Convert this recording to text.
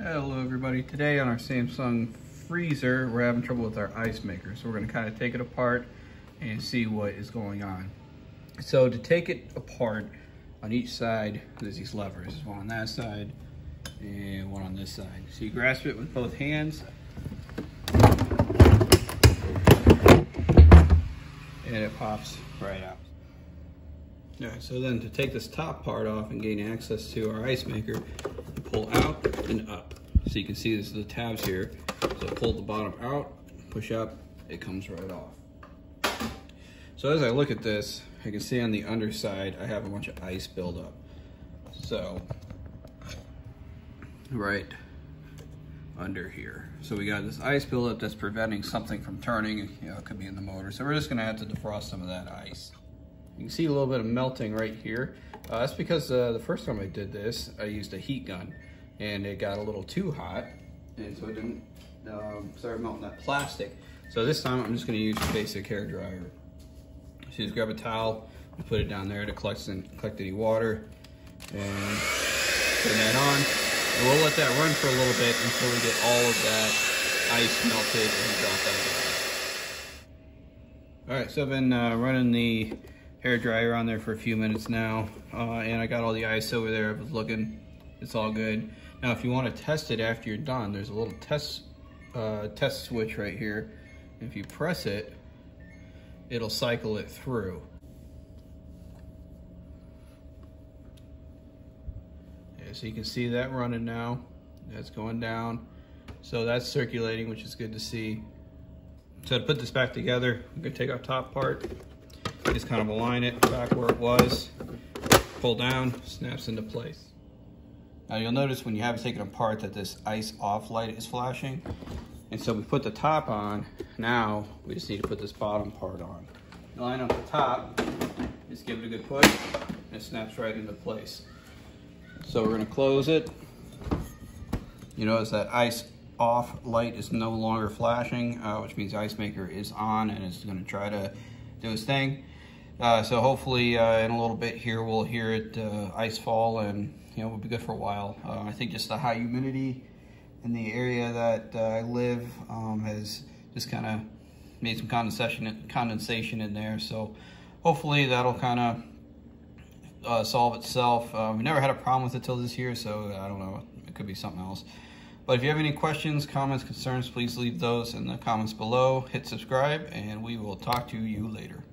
Hello everybody. Today on our Samsung freezer, we're having trouble with our ice maker. So we're going to kind of take it apart and see what is going on. So to take it apart, on each side, there's these levers. There's one on that side and one on this side. So you grasp it with both hands. And it pops right out. All right, so then to take this top part off and gain access to our ice maker, you pull out and up. So you can see this is the tabs here. So pull the bottom out, push up, it comes right off. So as I look at this, I can see on the underside, I have a bunch of ice buildup. So, right under here. So we got this ice buildup that's preventing something from turning. It could be in the motor. So we're just gonna have to defrost some of that ice. You can see a little bit of melting right here. That's because the first time I did this, I used a heat gun and it got a little too hot, and so it didn't start melting that plastic. So this time I'm just gonna use a basic hair dryer. So you just grab a towel and put it down there to collect any water and turn that on. And we'll let that run for a little bit until we get all of that ice melted and dropped out. All right, so I've been running the hair dryer on there for a few minutes now, and I got all the ice over there. I was looking, it's all good. Now if you want to test it after you're done, there's a little test switch right here. If you press it, it'll cycle it through. Yeah, so you can see that running now. That's going down. So that's circulating, which is good to see. So to put this back together, I'm gonna take our top part, just kind of align it back where it was, pull down, snaps into place. Now you'll notice when you have it taken apart that this ice off light is flashing. And so we put the top on. Now we just need to put this bottom part on. Line up the top, just give it a good push, and it snaps right into place. So we're gonna close it. You notice that ice off light is no longer flashing, which means the ice maker is on and it's gonna try to do its thing. So hopefully in a little bit here we'll hear it ice fall, and we'll be good for a while. I think just the high humidity in the area that I live has just kind of made some condensation in there. So hopefully that'll kind of solve itself. We never had a problem with it till this year, so I don't know, it could be something else. But if you have any questions, comments, concerns, please leave those in the comments below. Hit subscribe and we will talk to you later.